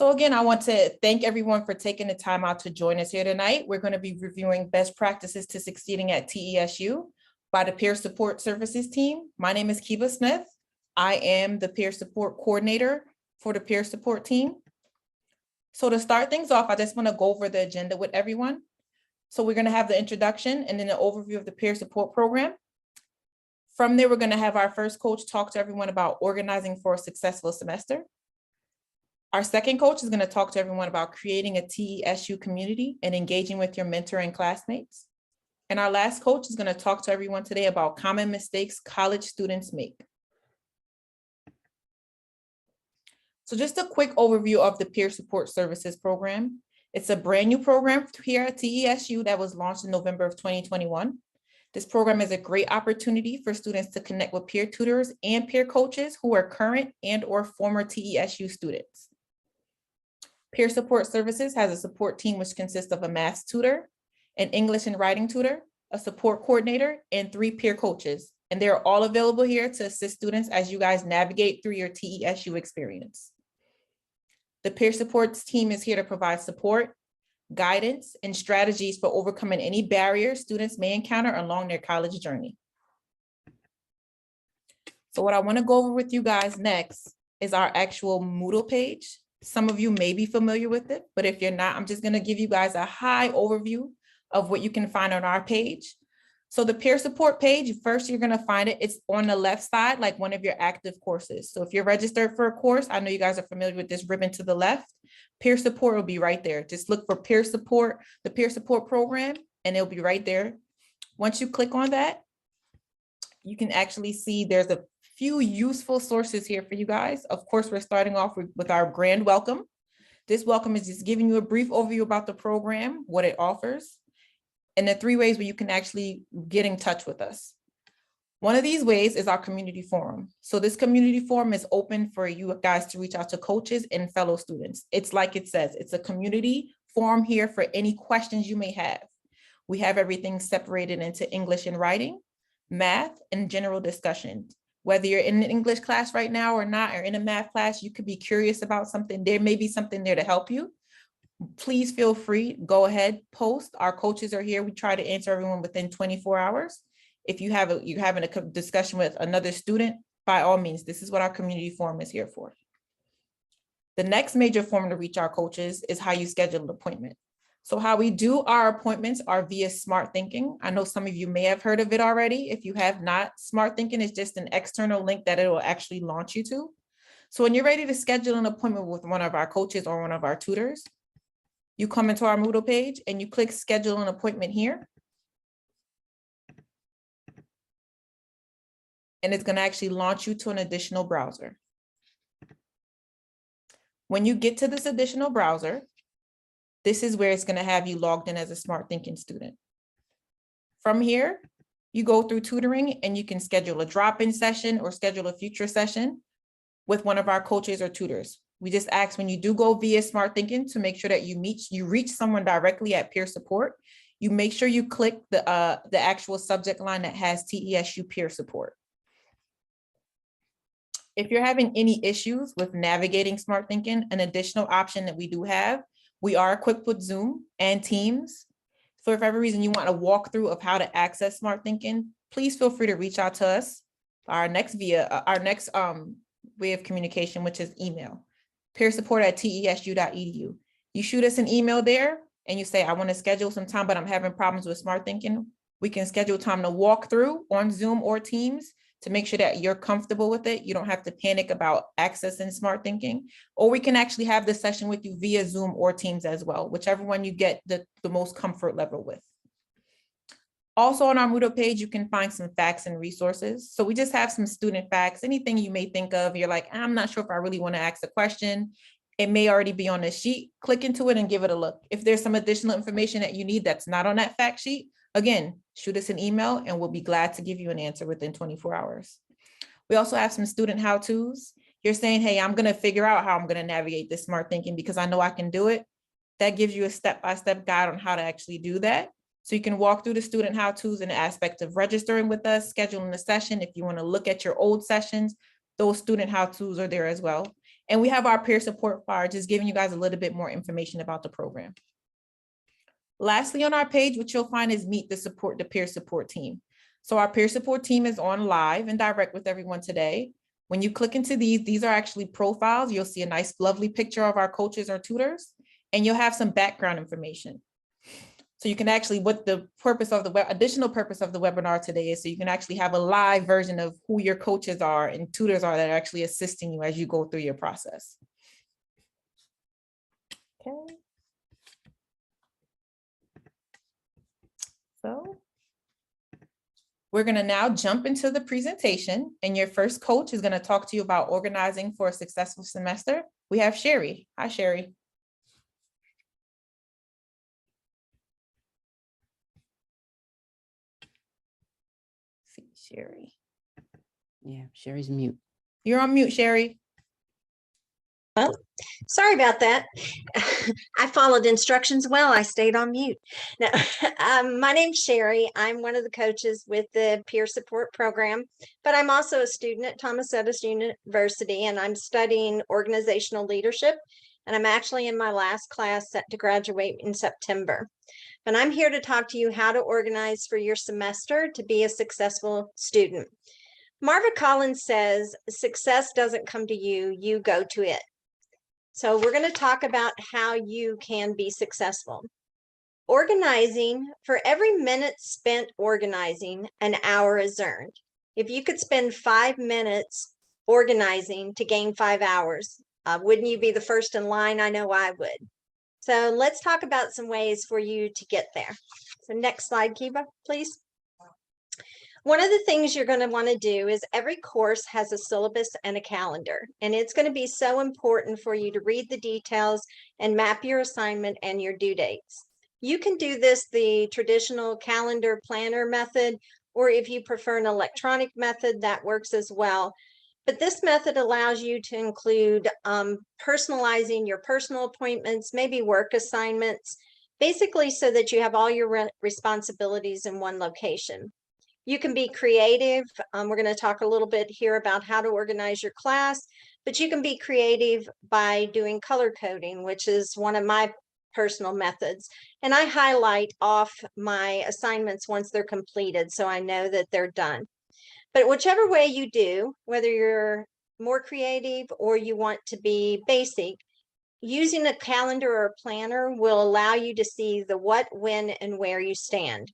So again, I want to thank everyone for taking the time out to join us here tonight. We're going to be reviewing best practices to succeeding at TESU by the Peer Support Services team. My name is Kiva Smith. I am the peer support coordinator for the peer support team. So to start things off, I just want to go over the agenda with everyone. So we're going to have the introduction and then an overview of the peer support program. From there, we're going to have our first coach talk to everyone about organizing for a successful semester. Our second coach is going to talk to everyone about creating a TESU community and engaging with your mentor and classmates. And our last coach is going to talk to everyone today about common mistakes college students make. So just a quick overview of the Peer Support Services program. It's a brand new program here at TESU that was launched in November of 2021. This program is a great opportunity for students to connect with peer tutors and peer coaches who are current and or former TESU students. Peer Support Services has a support team which consists of a math tutor, an English and writing tutor, a support coordinator, and 3 peer coaches. And they're all available here to assist students as you guys navigate through your TESU experience. The peer support team is here to provide support, guidance, and strategies for overcoming any barriers students may encounter along their college journey. So what I want to go over with you guys next is our actual Moodle page. Some of you may be familiar with it, but if you're not, I'm just going to give you guys a high overview of what you can find on our page. So the peer support page, first you're going to find it, it's on the left side, like one of your active courses. So if you're registered for a course, I know you guys are familiar with this ribbon to the left, peer support will be right there. Just look for peer support, the peer support program, and it'll be right there. Once you click on that, you can actually see there's a few useful sources here for you guys. Of course, we're starting off with our grand welcome. This welcome is just giving you a brief overview about the program, what it offers, and the 3 ways where you can actually get in touch with us. One of these ways is our community forum. So this community forum is open for you guys to reach out to coaches and fellow students. It's like it says, it's a community forum here for any questions you may have. We have everything separated into English and writing, math, and general discussion. Whether you're in an English class right now or not, or in a math class, you could be curious about something. There may be something there to help you. Please feel free, go ahead, post. Our coaches are here. We try to answer everyone within 24 hours. If you're having a discussion with another student, by all means, this is what our community forum is here for. The next major form to reach our coaches is how you schedule an appointment. So how we do our appointments are via Smart Thinking. I know some of you may have heard of it already. If you have not, Smart Thinking is just an external link that it will actually launch you to. So when you're ready to schedule an appointment with one of our coaches or one of our tutors, you come into our Moodle page and you click schedule an appointment here. And it's going to actually launch you to an additional browser. When you get to this additional browser, this is where it's going to have you logged in as a Smart Thinking student. From here, you go through tutoring and you can schedule a drop-in session or schedule a future session with one of our coaches or tutors. We just ask when you do go via Smart Thinking to make sure that you reach someone directly at peer support. You make sure you click the actual subject line that has TESU peer support. If you're having any issues with navigating Smart Thinking, an additional option that we do have, we are equipped with Zoom and Teams. So if for every reason you want a walkthrough of how to access Smart Thinking, please feel free to reach out to us. Our next way of communication, which is email, peersupport@tesu.edu. You shoot us an email there and you say, I want to schedule some time, but I'm having problems with Smart Thinking. We can schedule time to walk through on Zoom or Teams to make sure that you're comfortable with it. You don't have to panic about accessing Smart Thinking, or we can actually have this session with you via Zoom or Teams as well, whichever one you get the most comfort level with. Also on our Moodle page, you can find some facts and resources. So we just have some student facts, anything you may think of, you're like, I'm not sure if I really want to ask a question. It may already be on the sheet, click into it and give it a look. If there's some additional information that you need that's not on that fact sheet, again, shoot us an email and we'll be glad to give you an answer within 24 hours. We also have some student how-tos. You're saying, hey, I'm going to figure out how I'm going to navigate this Smart Thinking because I know I can do it. That gives you a step-by-step guide on how to actually do that. So you can walk through the student how-tos in the aspect of registering with us, scheduling a session. If you want to look at your old sessions, those student how-tos are there as well. And we have our peer support flyer, just giving you guys a little bit more information about the program. Lastly, on our page, what you'll find is meet the peer support team. So our peer support team is on live and direct with everyone today. When you click into these are actually profiles. You'll see a nice, lovely picture of our coaches or tutors, and you'll have some background information. So you can actually, what the purpose of the additional purpose of the webinar today is, so you can actually have a live version of who your coaches are and tutors are that are actually assisting you as you go through your process. Okay. So we're going to now jump into the presentation, and your first coach is going to talk to you about organizing for a successful semester. We have Sherri. Hi, Sherri. See, Sherri. Yeah, Sherri's mute. You're on mute, Sherri. Oh, sorry about that. I followed instructions well. I stayed on mute. Now, my name's Sherri. I'm one of the coaches with the peer support program, but I'm also a student at Thomas Edison University, and I'm studying organizational leadership. And I'm actually in my last class, set to graduate in September. And I'm here to talk to you how to organize for your semester to be a successful student. Marva Collins says, success doesn't come to you, you go to it. So we're going to talk about how you can be successful. Organizing, for every minute spent organizing, an hour is earned. If you could spend 5 minutes organizing to gain 5 hours, wouldn't you be the first in line? I know I would. So let's talk about some ways for you to get there. So next slide, Kiva, please. One of the things you're going to want to do is every course has a syllabus and a calendar, and it's going to be so important for you to read the details and map your assignment and your due dates. You can do this the traditional calendar planner method, or if you prefer an electronic method, that works as well. But this method allows you to include personalizing your personal appointments, maybe work assignments, basically so that you have all your responsibilities in one location. You can be creative. We're going to talk a little bit here about how to organize your class, but you can be creative by doing color coding, which is one of my personal methods. And I highlight off my assignments once they're completed, so I know that they're done. But whichever way you do, whether you're more creative or you want to be basic, using a calendar or a planner will allow you to see the what, when, and where you stand.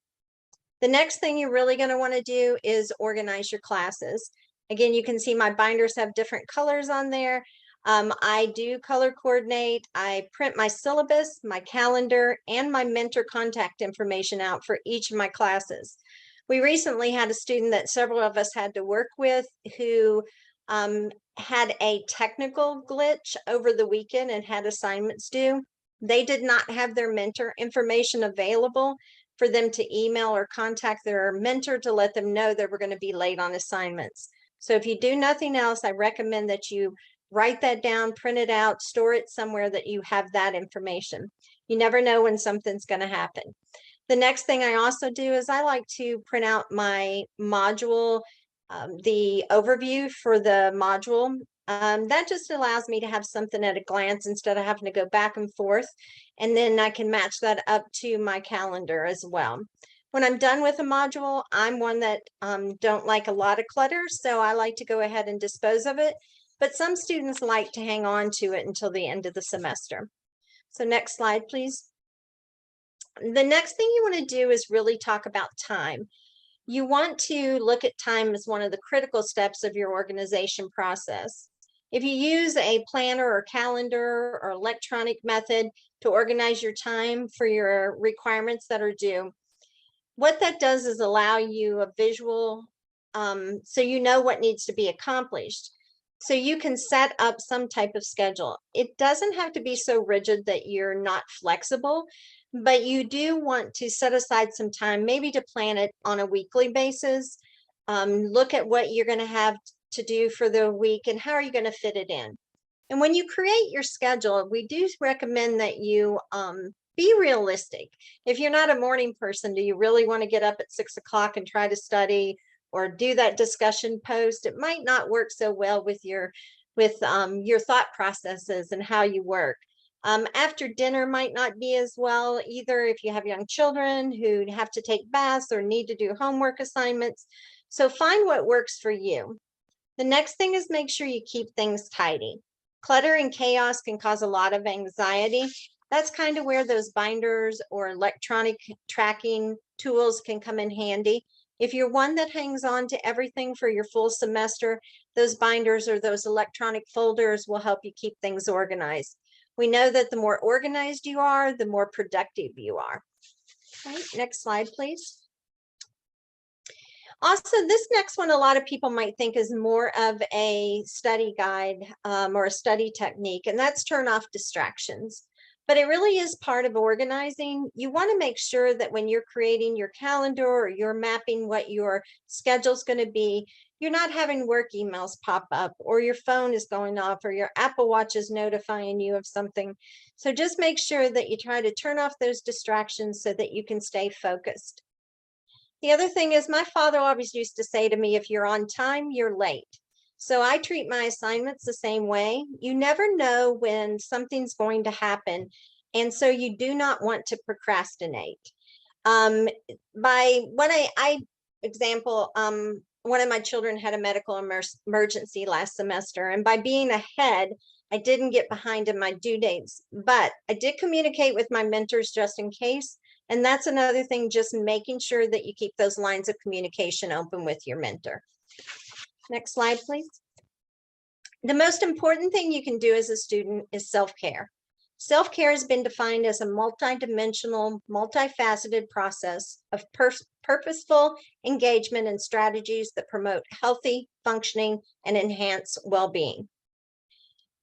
The next thing you're really going to want to do is organize your classes. Again, you can see my binders have different colors on there. I do color coordinate. I print my syllabus, my calendar, and my mentor contact information out for each of my classes. We recently had a student that several of us had to work with who had a technical glitch over the weekend and had assignments due. They did not have their mentor information available for them to email or contact their mentor to let them know they were going to be late on assignments. So if you do nothing else, I recommend that you write that down, print it out, store it somewhere that you have that information. You never know when something's going to happen. The next thing I also do is I like to print out my module, the overview for the module. That just allows me to have something at a glance instead of having to go back and forth. And then I can match that up to my calendar as well. When I'm done with a module, I'm one that don't like a lot of clutter, so I like to go ahead and dispose of it. But some students like to hang on to it until the end of the semester. So next slide, please. The next thing you want to do is really talk about time. You want to look at time as one of the critical steps of your organization process. If you use a planner or calendar or electronic method to organize your time for your requirements that are due, what that does is allow you a visual, so you know what needs to be accomplished. So you can set up some type of schedule. It doesn't have to be so rigid that you're not flexible, but you do want to set aside some time, maybe to plan it on a weekly basis. Look at what you're going to have to do for the week and how are you going to fit it in. And when you create your schedule, we do recommend that you be realistic. If you're not a morning person, do you really want to get up at 6 o'clock and try to study or do that discussion post? It might not work so well with your your thought processes and how you work. After dinner might not be as well either if you have young children who have to take baths or need to do homework assignments. So find what works for you. The next thing is make sure you keep things tidy. Clutter and chaos can cause a lot of anxiety. That's kind of where those binders or electronic tracking tools can come in handy. If you're one that hangs on to everything for your full semester, those binders or those electronic folders will help you keep things organized. We know that the more organized you are, the more productive you are. Okay, next slide, please. Also, this next one, a lot of people might think is more of a study guide or a study technique, and that's turn off distractions. But it really is part of organizing. You want to make sure that when you're creating your calendar or you're mapping what your schedule is going to be, you're not having work emails pop up or your phone is going off or your Apple Watch is notifying you of something. So just make sure that you try to turn off those distractions so that you can stay focused. The other thing is my father always used to say to me, if you're on time, you're late. So I treat my assignments the same way. You never know when something's going to happen. And so you do not want to procrastinate. Example, one of my children had a medical emergency last semester. And by being ahead, I didn't get behind in my due dates, but I did communicate with my mentors just in case. And that's another thing, just making sure that you keep those lines of communication open with your mentor. Next slide, please. The most important thing you can do as a student is self-care. Self-care has been defined as a multidimensional, multifaceted process of purposeful engagement and strategies that promote healthy functioning and enhance well-being.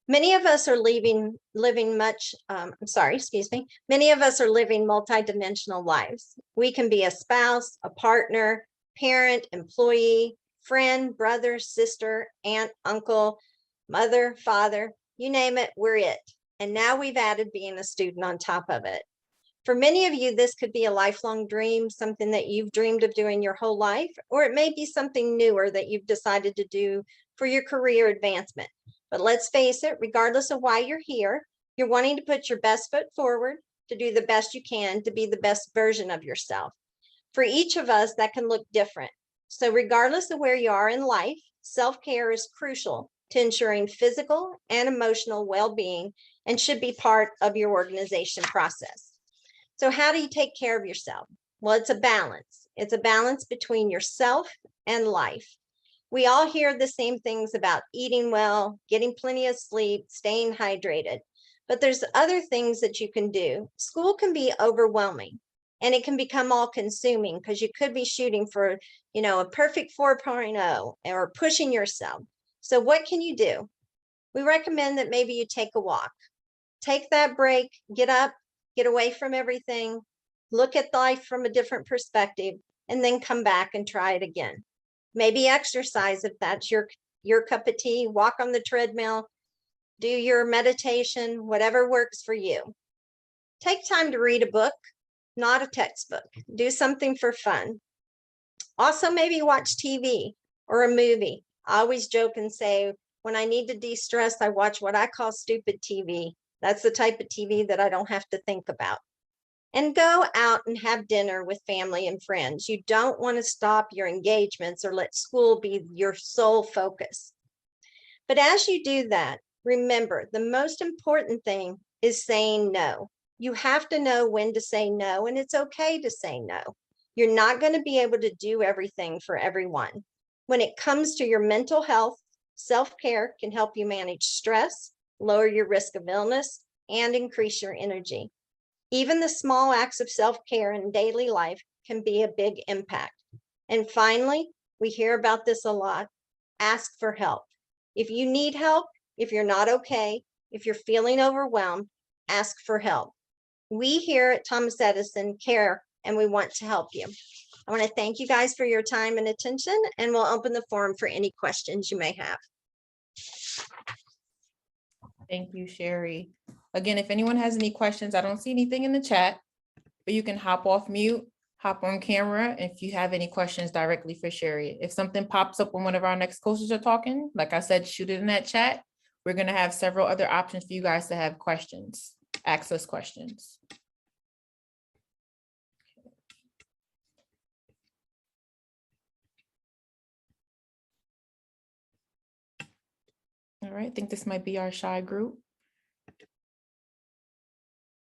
Many of us are living multidimensional lives. We can be a spouse, a partner, parent, employee, friend, brother, sister, aunt, uncle, mother, father, you name it, we're it. And now we've added being a student on top of it. For many of you, this could be a lifelong dream, something that you've dreamed of doing your whole life, or it may be something newer that you've decided to do for your career advancement. But let's face it, regardless of why you're here, you're wanting to put your best foot forward, to do the best you can, to be the best version of yourself. For each of us, that can look different. So regardless of where you are in life, self-care is crucial to ensuring physical and emotional well-being and should be part of your organization process. So how do you take care of yourself? Well, it's a balance. It's a balance between yourself and life. We all hear the same things about eating well, getting plenty of sleep, staying hydrated, but there's other things that you can do. School can be overwhelming and it can become all consuming because you could be shooting for, a perfect 4.0 or pushing yourself. So what can you do? We recommend that maybe you take a walk, take that break, get up, get away from everything, look at life from a different perspective, and then come back and try it again. Maybe exercise if that's your cup of tea, walk on the treadmill, do your meditation, whatever works for you. Take time to read a book, not a textbook. Do something for fun. Also, maybe watch TV or a movie. I always joke and say, when I need to de-stress, I watch what I call stupid TV. That's the type of TV that I don't have to think about. And go out and have dinner with family and friends. You don't want to stop your engagements or let school be your sole focus. But as you do that, remember, the most important thing is saying no. You have to know when to say no, and it's okay to say no. You're not going to be able to do everything for everyone. When it comes to your mental health, self-care can help you manage stress, lower your risk of illness, and increase your energy. Even the small acts of self-care in daily life can be a big impact. And finally, we hear about this a lot. Ask for help. If you need help, if you're not okay, if you're feeling overwhelmed, ask for help. We here at Thomas Edison care and we want to help you. I want to thank you guys for your time and attention, and we'll open the forum for any questions you may have. Thank you, Sherri. Again, if anyone has any questions, I don't see anything in the chat, but you can hop off mute, hop on camera if you have any questions directly for Sherri. If something pops up when one of our next coaches are talking, like I said, shoot it in that chat. We're going to have several other options for you guys to have questions, ask us questions. All right, I think this might be our shy group.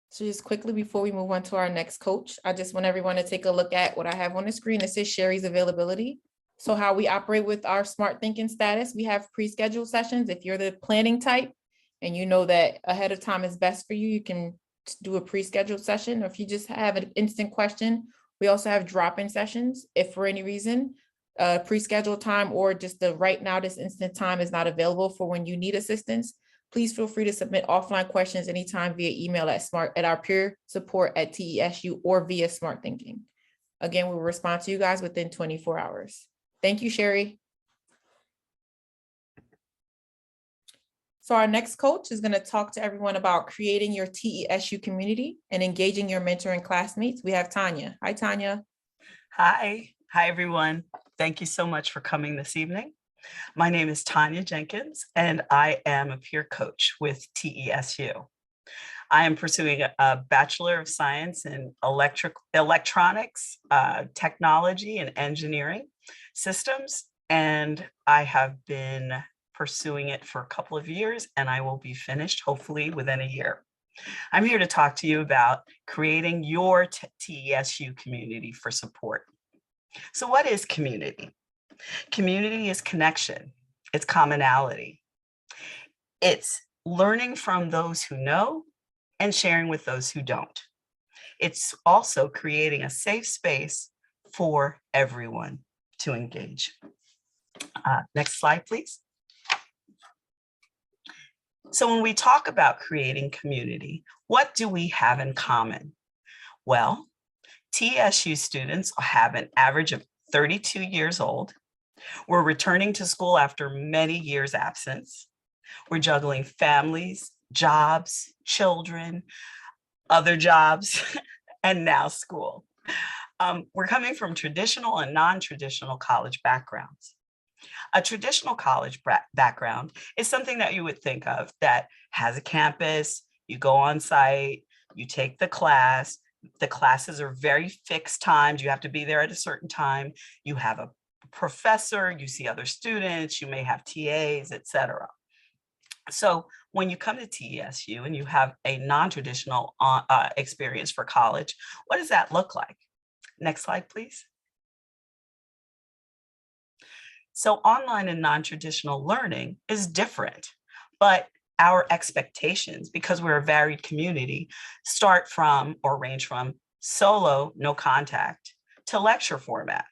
So just quickly before we move on to our next coach, I just want everyone to take a look at what I have on the screen. It says Sherri's availability. So how we operate with our smart thinking status, we have pre-scheduled sessions. If you're the planning type and you know that ahead of time is best for you, you can do a pre-scheduled session. Or if you just have an instant question, we also have drop-in sessions. If for any reason, pre-scheduled time or just the right now, this instant time is not available for when you need assistance, please feel free to submit offline questions anytime via email at our peer support at TESU or via Smart Thinking. Again, we'll respond to you guys within 24 hours. Thank you, Sherri. So our next coach is going to talk to everyone about creating your TESU community and engaging your mentor and classmates. We have Tanya. Hi, Tanya. Hi. Hi, everyone. Thank you so much for coming this evening. My name is Tanya Jenkins, and I am a peer coach with TESU. I am pursuing a Bachelor of Science in Electronics, Technology, and Engineering Systems, and I have been pursuing it for a couple of years, and I will be finished hopefully within a year. I'm here to talk to you about creating your TESU community for support. So what is community? Community is connection. It's commonality. It's learning from those who know and sharing with those who don't. It's also creating a safe space for everyone to engage. Next slide, please. So when we talk about creating community, what do we have in common? Well, TSU students have an average of 32 years old. We're returning to school after many years' absence. We're juggling families, jobs, children, other jobs, and now school. We're coming from traditional and non-traditional college backgrounds. A traditional college background is something that you would think of that has a campus, you go on site, you take the class. The classes are very fixed times. You have to be there at a certain time. You have a professor, you see other students, you may have TAs, etc. So when you come to TESU and you have a non-traditional experience for college, what does that look like? Next slide, please. So online and non-traditional learning is different, but our expectations, because we're a varied community, start from or range from solo, no contact, to lecture format.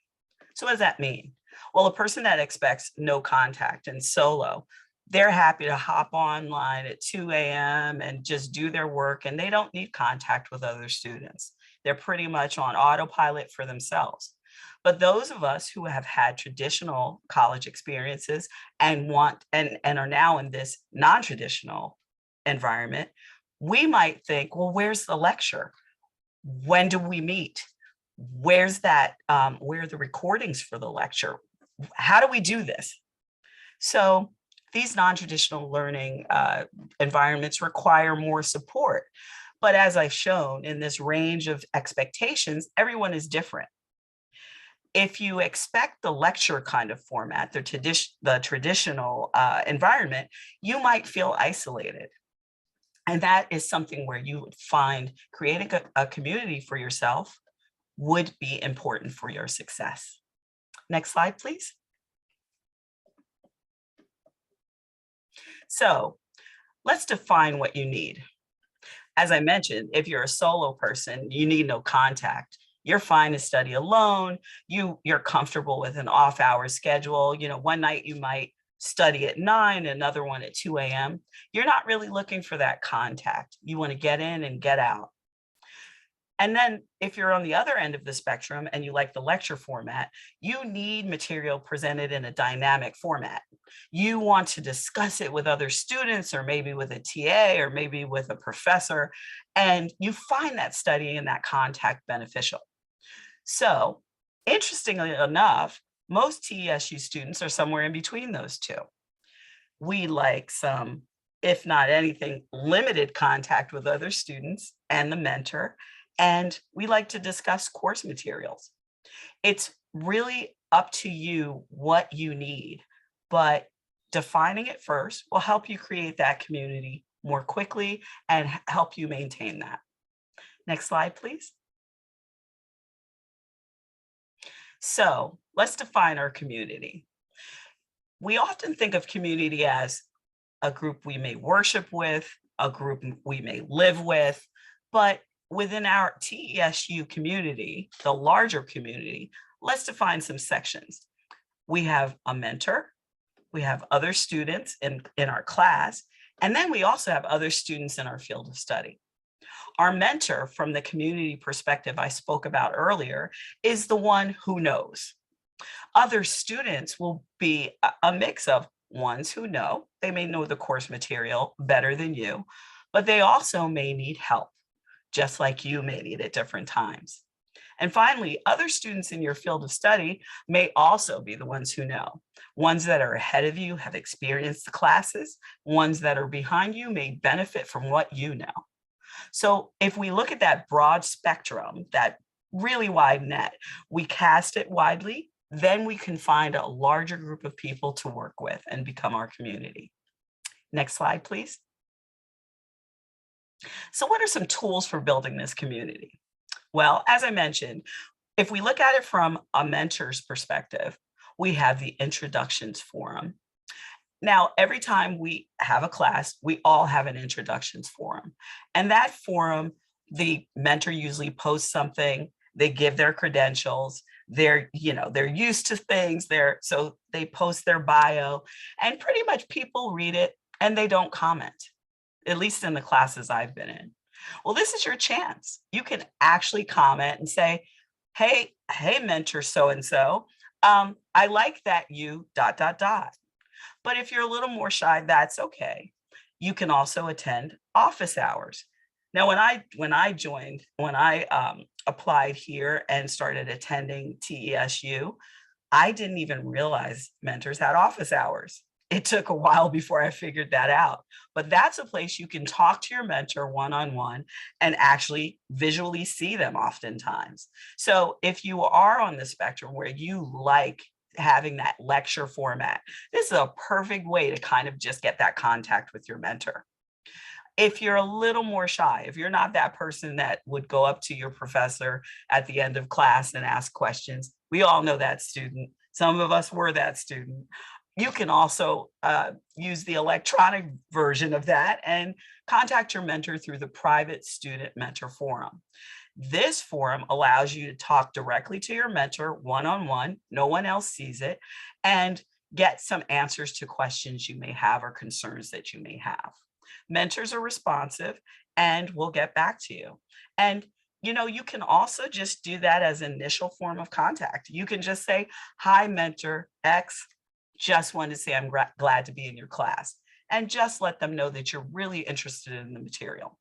So what does that mean? Well, a person that expects no contact and solo, they're happy to hop online at 2 a.m. and just do their work, and they don't need contact with other students. They're pretty much on autopilot for themselves. But those of us who have had traditional college experiences and are now in this non-traditional environment, we might think, well, where's the lecture? When do we meet? Where's that? Where are the recordings for the lecture? How do we do this? So these non-traditional learning environments require more support. But as I've shown in this range of expectations, everyone is different. If you expect the lecture kind of format, the traditional environment, you might feel isolated. And that is something where you would find creating a community for yourself would be important for your success. Next slide, please. So let's define what you need. As I mentioned, if you're a solo person, you need no contact. You're fine to study alone. You're comfortable with an off-hour schedule. You know, one night you might study at 9, another one at 2 a.m. You're not really looking for that contact. You want to get in and get out. And then if you're on the other end of the spectrum and you like the lecture format, you need material presented in a dynamic format. You want to discuss it with other students or maybe with a TA or maybe with a professor, and you find that studying and that contact beneficial. So interestingly enough, most TESU students are somewhere in between those two. We like some if not anything, limited contact with other students and the mentor. And we like to discuss course materials. It's really up to you what you need, but defining it first will help you create that community more quickly and help you maintain that. Next slide, please. So let's define our community. We often think of community as a group we may worship with, a group we may live with, but within our TESU community, the larger community, let's define some sections. We have a mentor, we have other students in our class, and then we also have other students in our field of study. Our mentor, from the community perspective I spoke about earlier, is the one who knows. Other students will be a mix of ones who know, they may know the course material better than you, but they also may need help, just like you may need at different times. And finally, other students in your field of study may also be the ones who know. Ones that are ahead of you have experienced the classes, ones that are behind you may benefit from what you know. So if we look at that broad spectrum, that really wide net, we cast it widely, then we can find a larger group of people to work with and become our community. Next slide, please. So what are some tools for building this community? Well, as I mentioned, if we look at it from a mentor's perspective, we have the introductions forum. Now, every time we have a class, we all have an introductions forum. And that forum, the mentor usually posts something, they give their credentials, they're used to things, so they post their bio, and pretty much people read it and they don't comment, at least in the classes I've been in. Well, this is your chance. You can actually comment and say, hey, mentor so-and-so, I like that you ... But if you're a little more shy, that's okay. You can also attend office hours. Now, when I applied here and started attending TESU, I didn't even realize mentors had office hours. It took a while before I figured that out. But that's a place you can talk to your mentor one-on-one and actually visually see them oftentimes. So if you are on the spectrum where you like having that lecture format, this is a perfect way to kind of just get that contact with your mentor. If you're a little more shy, if you're not that person that would go up to your professor at the end of class and ask questions, we all know that student. Some of us were that student. You can also use the electronic version of that and contact your mentor through the private student mentor forum. This forum allows you to talk directly to your mentor one-on-one, no one else sees it, and get some answers to questions you may have or concerns that you may have. Mentors are responsive and will get back to you. And you can also just do that as an initial form of contact. You can just say, hi, mentor X, just wanted to say I'm glad to be in your class, and just let them know that you're really interested in the material.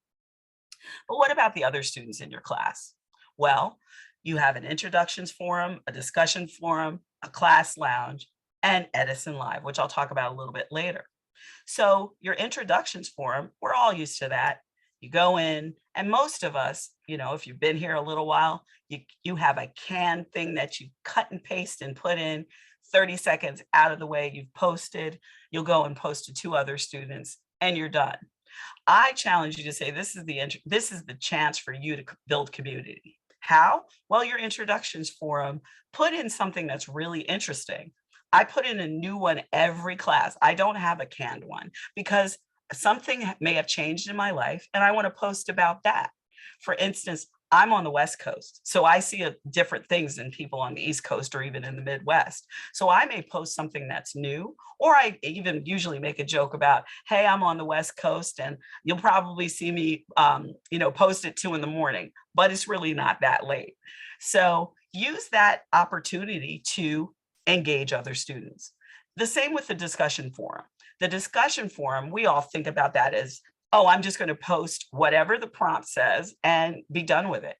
But what about the other students in your class? Well, you have an introductions forum, a discussion forum, a class lounge, and Edison Live, which I'll talk about a little bit later. So your introductions forum, we're all used to that. You go in, and most of us, if you've been here a little while, you have a canned thing that you cut and paste and put in 30 seconds out of the way, you've posted, you'll go and post to 2 other students, and you're done. I challenge you to say, this is the chance for you to build community. How? Well, your introductions forum, put in something that's really interesting. I put in a new one every class. I don't have a canned one because something may have changed in my life and I want to post about that. For instance, I'm on the West Coast, so I see different things than people on the East Coast or even in the Midwest. So I may post something that's new, or I even usually make a joke about, hey, I'm on the West Coast and you'll probably see me, post at 2 a.m, but it's really not that late. So use that opportunity to engage other students. The same with the discussion forum. The discussion forum, we all think about that as, oh, I'm just going to post whatever the prompt says and be done with it.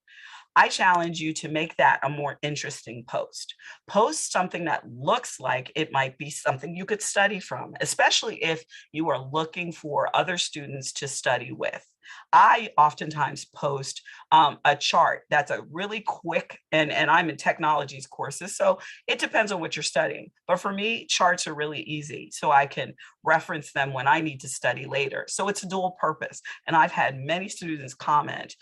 I challenge you to make that a more interesting post. Post something that looks like it might be something you could study from, especially if you are looking for other students to study with. I oftentimes post a chart that's a really quick, and I'm in technologies courses, so it depends on what you're studying. But for me, charts are really easy, so I can reference them when I need to study later. So it's a dual purpose. And I've had many students comment,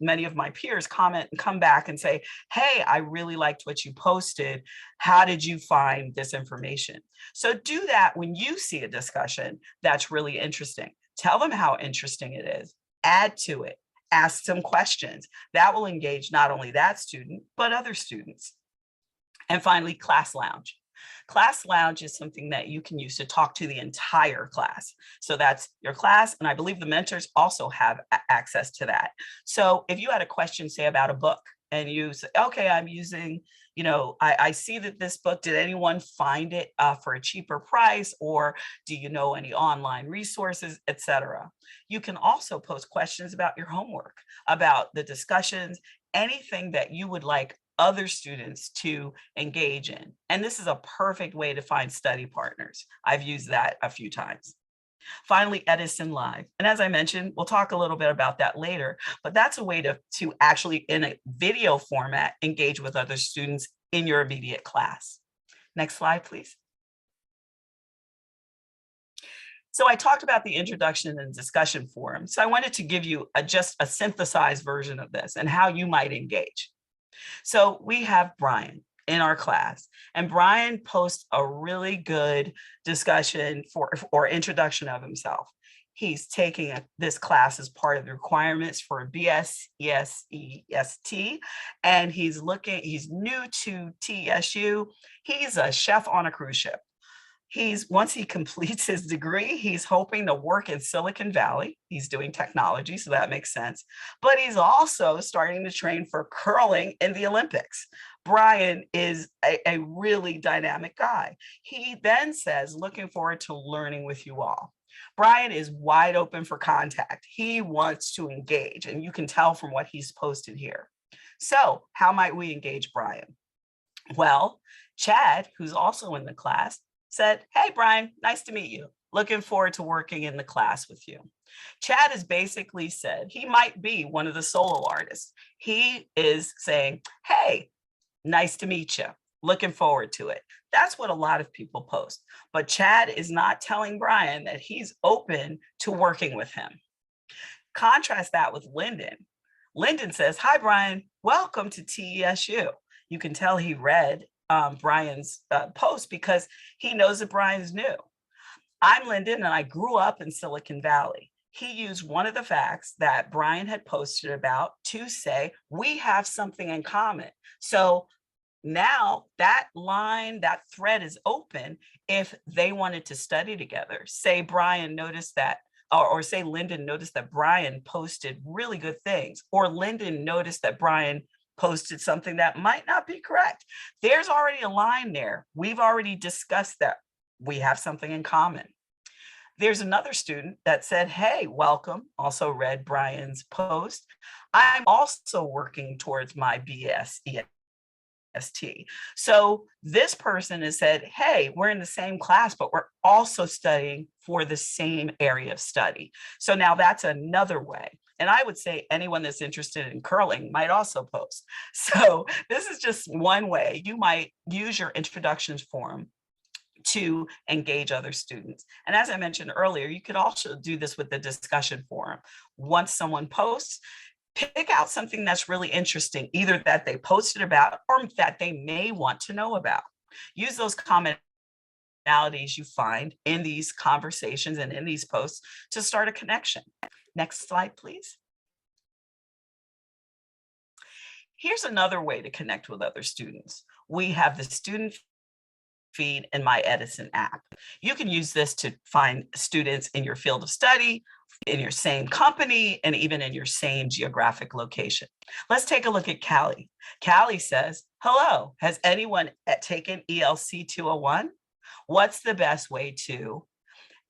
many of my peers comment and come back and say, hey, I really liked what you posted. How did you find this information? So do that when you see a discussion that's really interesting. Tell them how interesting it is. Add to it. Ask some questions. That will engage not only that student, but other students. And finally, class lounge. Class lounge is something that you can use to talk to the entire class. So that's your class, and I believe the mentors also have access to that. So if you had a question, say about a book, and you say, okay, I'm using, I see that this book, did anyone find it for a cheaper price? Or do you know any online resources, etc.? You can also post questions about your homework, about the discussions, anything that you would like other students to engage in. And this is a perfect way to find study partners. I've used that a few times. Finally, Edison Live. And as I mentioned, we'll talk a little bit about that later, but that's a way to actually, in a video format, engage with other students in your immediate class. Next slide, please. So I talked about the introduction and discussion forum. So I wanted to give you just a synthesized version of this and how you might engage. So we have Brian in our class, and Brian posts a really good discussion or introduction of himself. He's taking this class as part of the requirements for BSESEST, and he's new to TESU. He's a chef on a cruise ship. Once he completes his degree, he's hoping to work in Silicon Valley. He's doing technology, so that makes sense. But he's also starting to train for curling in the Olympics. Brian is a really dynamic guy. He then says, looking forward to learning with you all. Brian is wide open for contact. He wants to engage, and you can tell from what he's posted here. So how might we engage Brian? Well, Chad, who's also in the class, said, hey, Brian, nice to meet you. Looking forward to working in the class with you. Chad has basically said he might be one of the solo artists. He is saying, hey, nice to meet you. Looking forward to it. That's what a lot of people post. But Chad is not telling Brian that he's open to working with him. Contrast that with Lyndon. Lyndon says, hi, Brian, welcome to TESU. You can tell he read Brian's post because he knows that Brian's new. I'm Lyndon, and I grew up in Silicon Valley. He used one of the facts that Brian had posted about to say, we have something in common. So now that thread is open if they wanted to study together. Say Brian noticed that, or say Lyndon noticed that Brian posted really good things, or Lyndon noticed that Brian posted something that might not be correct. There's already a line there. We've already discussed that we have something in common. There's another student that said, hey, welcome, also read Brian's post. I'm also working towards my BSEST. So this person has said, hey, we're in the same class, but we're also studying for the same area of study. So now that's another way. And I would say anyone that's interested in curling might also post. So this is just one way you might use your introductions form to engage other students. And as I mentioned earlier, you could also do this with the discussion forum. Once someone posts, pick out something that's really interesting, either that they posted about or that they may want to know about. Use those commonalities you find in these conversations and in these posts to start a connection. Next slide, please. Here's another way to connect with other students. We have the student feed in my Edison app. You can use this to find students in your field of study, in your same company, and even in your same geographic location. Let's take a look at Callie. Callie says, hello, has anyone taken ELC 201? What's the best way to?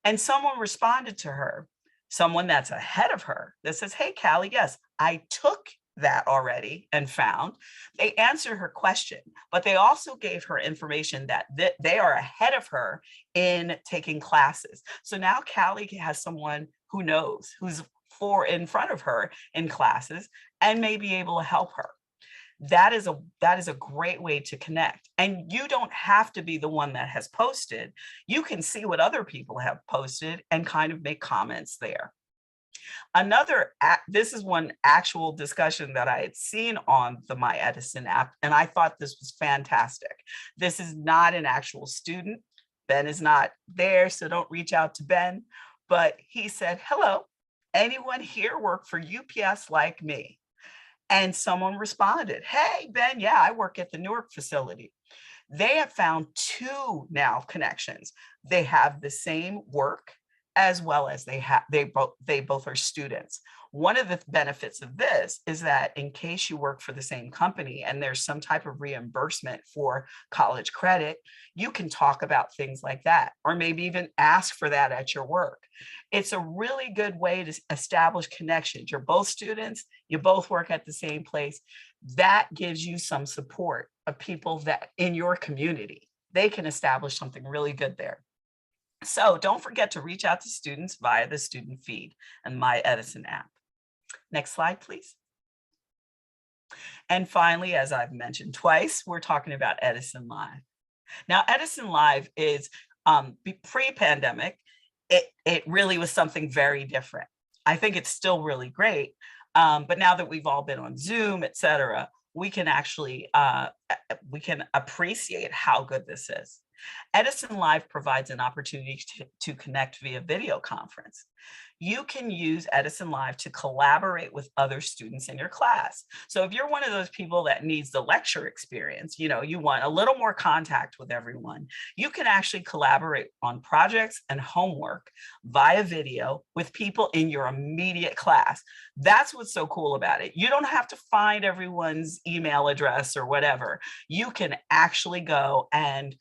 And someone responded to her, someone that's ahead of her, that says, hey, Callie, yes, I took that already and found. They answered her question, but they also gave her information that they are ahead of her in taking classes. So now Callie has someone who knows, who's in front of her in classes and may be able to help her. That is a great way to connect. And you don't have to be the one that has posted. You can see what other people have posted and kind of make comments there. This is one actual discussion that I had seen on the My Edison app, and I thought this was fantastic. This is not an actual student. Ben is not there, so don't reach out to Ben. But he said, hello, anyone here work for UPS like me? And someone responded, hey, Ben, yeah, I work at the Newark facility. They have found 2 now connections. They have the same work as well as they both are students. One of the benefits of this is that in case you work for the same company and there's some type of reimbursement for college credit, you can talk about things like that, or maybe even ask for that at your work. It's a really good way to establish connections. You're both students, you both work at the same place. That gives you some support of people that in your community, they can establish something really good there. So don't forget to reach out to students via the student feed and My Edison app. Next slide, please. And finally, as I've mentioned twice, we're talking about Edison Live. Now, Edison Live is pre-pandemic. It really was something very different. I think it's still really great. But now that we've all been on Zoom, et cetera, we can actually we can appreciate how good this is. Edison Live provides an opportunity to connect via video conference. You can use Edison Live to collaborate with other students in your class. So if you're one of those people that needs the lecture experience, you want a little more contact with everyone, you can actually collaborate on projects and homework via video with people in your immediate class. That's what's so cool about it. You don't have to find everyone's email address or whatever. You can actually go and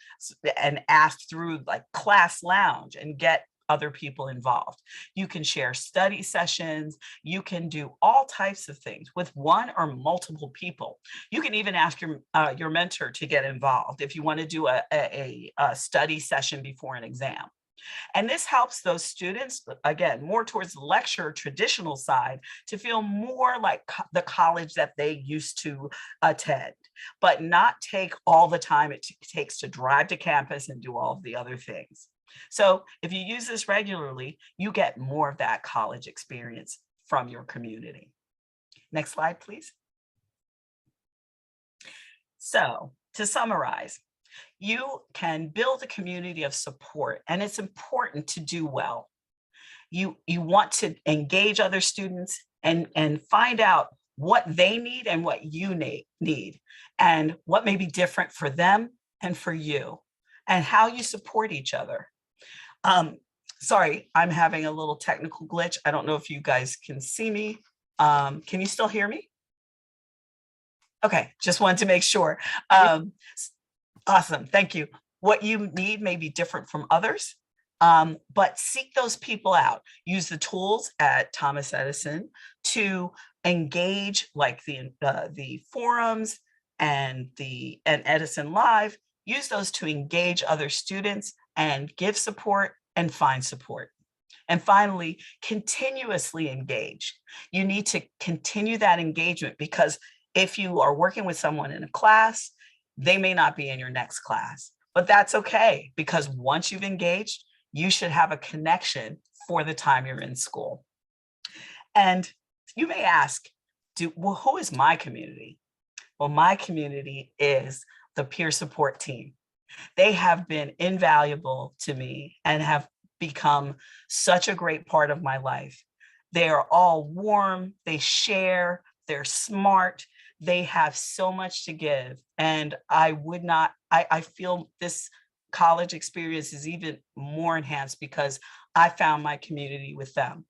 ask through like Class Lounge and get other people involved. You can share study sessions. You can do all types of things with one or multiple people. You can even ask your mentor to get involved if you want to do a study session before an exam. And this helps those students, again, more towards the lecture traditional side, to feel more like the college that they used to attend, but not take all the time it takes to drive to campus and do all of the other things. So if you use this regularly, you get more of that college experience from your community. Next slide, please. So to summarize, you can build a community of support, and it's important to do well. You want to engage other students and find out what they need and what you need, and what may be different for them and for you, and how you support each other. Sorry, I'm having a little technical glitch. I don't know if you guys can see me. Can you still hear me? Okay, just wanted to make sure. Awesome, thank you. What you need may be different from others, but seek those people out. Use the tools at Thomas Edison to engage, like the forums and Edison Live. Use those to engage other students and give support and find support. And finally, continuously engage. You need to continue that engagement, because if you are working with someone in a class, they may not be in your next class, but that's okay, because once you've engaged, you should have a connection for the time you're in school. And you may ask, well, who is my community? Well, my community is the peer support team. They have been invaluable to me and have become such a great part of my life. They are all warm, they share, they're smart, they have so much to give. And I feel this college experience is even more enhanced because I found my community with them.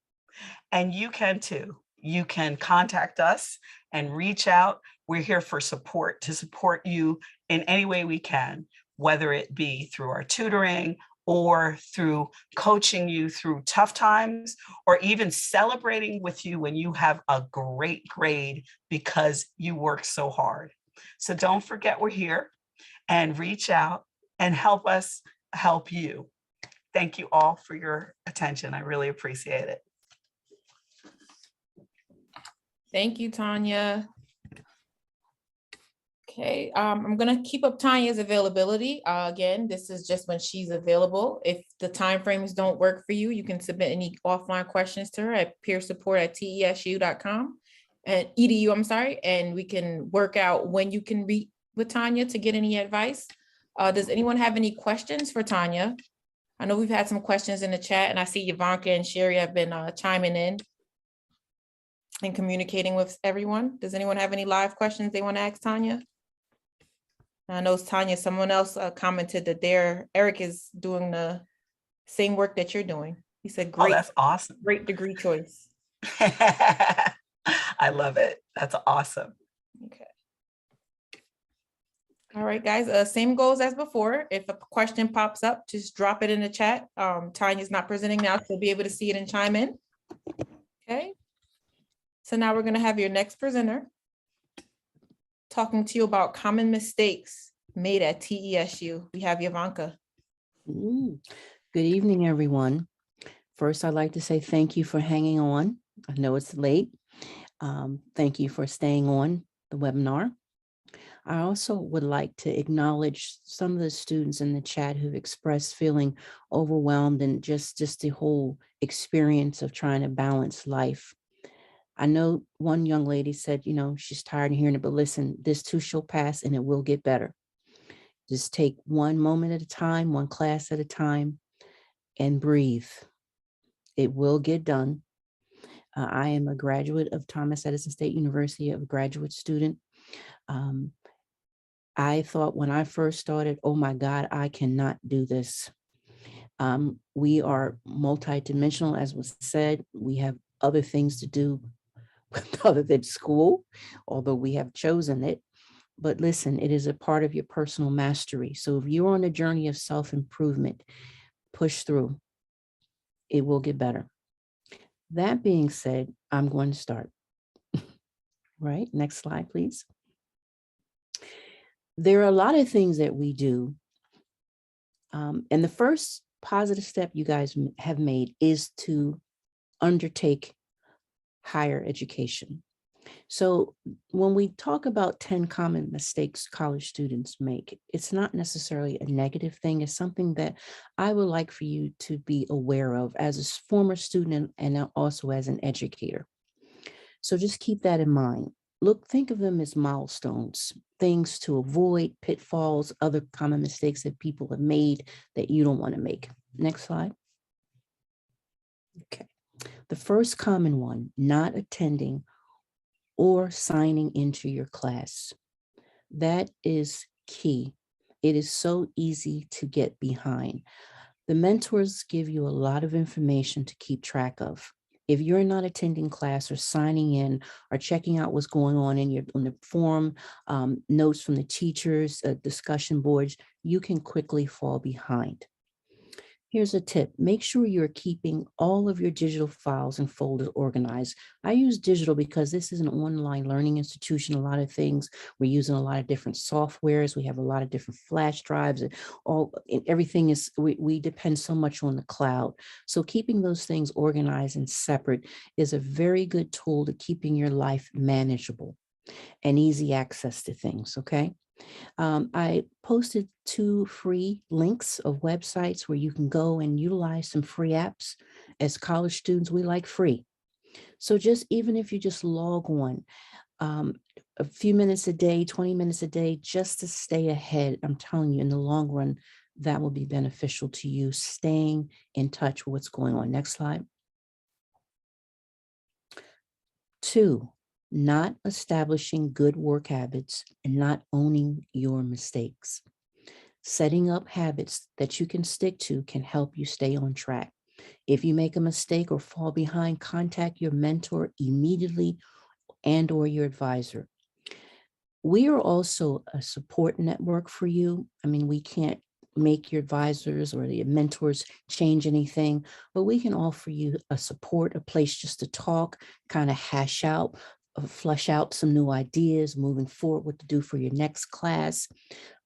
And you can too. You can contact us and reach out. We're here for support, to support you in any way we can, whether it be through our tutoring or through coaching you through tough times, or even celebrating with you when you have a great grade because you worked so hard. So don't forget we're here, and reach out and help us help you. Thank you all for your attention. I really appreciate it. Thank you, Tanya. Okay, I'm gonna keep up Tanya's availability. Again, this is just when she's available. If the timeframes don't work for you, you can submit any offline questions to her at peersupport@tesu.com and edu, I'm sorry, and we can work out when you can meet with Tanya to get any advice. Does anyone have any questions for Tanya? I know we've had some questions in the chat, and I see Ya Vanka and Sherri have been chiming in and communicating with everyone. Does anyone have any live questions they want to ask Tanya? I know Tanya, someone else commented that Eric is doing the same work that you're doing. He said, Oh, great, that's awesome. great degree choice. I love it. That's awesome. Okay. All right, guys, same goes as before. If a question pops up, just drop it in the chat. Tanya's not presenting now, so you'll be able to see it and chime in. Okay. So now we're gonna have your next presenter talking to you about common mistakes made at TESU. We have Ya Vanka. Good evening, everyone. First, I'd like to say thank you for hanging on. I know it's late. Thank you for staying on the webinar. I also would like to acknowledge some of the students in the chat who've expressed feeling overwhelmed and just the whole experience of trying to balance life. I know one young lady said, she's tired of hearing it, but listen, this too shall pass and it will get better. Just take one moment at a time, one class at a time, and breathe. It will get done. I am a graduate of Thomas Edison State University, a graduate student. I thought when I first started, oh my God, I cannot do this. We are multidimensional, as was said. We have other things to do other than school, although we have chosen it. But listen, it is a part of your personal mastery. So if you're on a journey of self-improvement, push through. It will get better. That being said, I'm going to start. Right, next slide, please. There are a lot of things that we do. And the first positive step you guys have made is to undertake higher education. So when we talk about 10 common mistakes college students make, it's not necessarily a negative thing. It's something that I would like for you to be aware of as a former student and also as an educator. So just keep that in mind. Think of them as milestones, things to avoid, pitfalls, other common mistakes that people have made that you don't want to make. Next slide. Okay. The first common one, not attending or signing into your class. That is key. It is so easy to get behind. The mentors give you a lot of information to keep track of. If you're not attending class or signing in or checking out what's going on on the forum, notes from the teachers, discussion boards, you can quickly fall behind. Here's a tip. Make sure you're keeping all of your digital files and folders organized. I use digital because this is an online learning institution. A lot of things, we're using a lot of different softwares. We have a lot of different flash drives and everything is, we depend so much on the cloud. So keeping those things organized and separate is a very good tool to keeping your life manageable and easy access to things, okay? I posted 2 free links of websites where you can go and utilize some free apps. As college students, we like free. So even if you just log on a few minutes a day, 20 minutes a day, just to stay ahead, I'm telling you, in the long run, that will be beneficial to you, staying in touch with what's going on. Next slide. 2, not establishing good work habits and not owning your mistakes. Setting up habits that you can stick to can help you stay on track. If you make a mistake or fall behind, contact your mentor immediately and/or your advisor. We are also a support network for you. I mean, we can't make your advisors or the mentors change anything, but we can offer you a support, a place just to talk, kind of hash out, flush out some new ideas moving forward, what to do for your next class.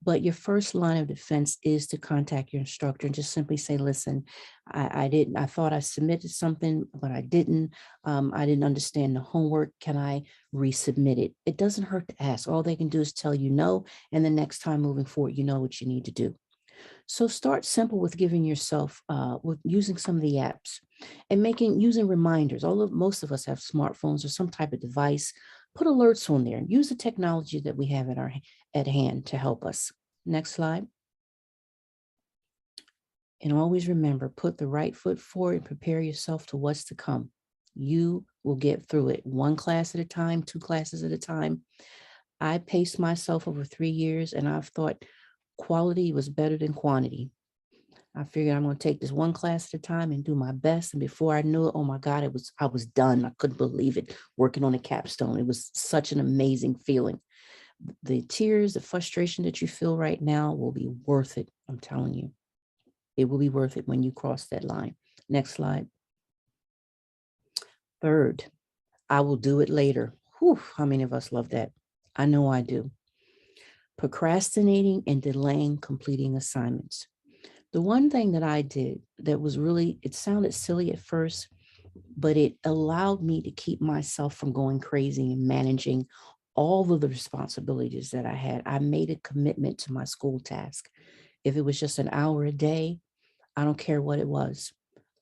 But your first line of defense is to contact your instructor and just simply say, listen, I thought I submitted something, but I didn't understand the homework. Can I resubmit it? It doesn't hurt to ask. All they can do is tell you no. And the next time moving forward, you know what you need to do. So start simple with giving yourself, with using some of the apps and using reminders. Most of us have smartphones or some type of device. Put alerts on there and use the technology that we have at hand to help us. Next slide. And always remember, put the right foot forward and prepare yourself to what's to come. You will get through it one class at a time, 2 classes at a time. I paced myself over 3 years and I've thought quality was better than quantity. I figured I'm going to take this one class at a time and do my best. And before I knew it, oh my God, I was done. I couldn't believe it, working on a capstone. It was such an amazing feeling. The tears, the frustration that you feel right now will be worth it. I'm telling you, it will be worth it when you cross that line. Next slide. Third, I will do it later. Whew, how many of us love that? I know I do. Procrastinating and delaying completing assignments. The one thing that I did that was really, it sounded silly at first, but it allowed me to keep myself from going crazy and managing all of the responsibilities that I had. I made a commitment to my school task. If it was just an hour a day, I don't care what it was.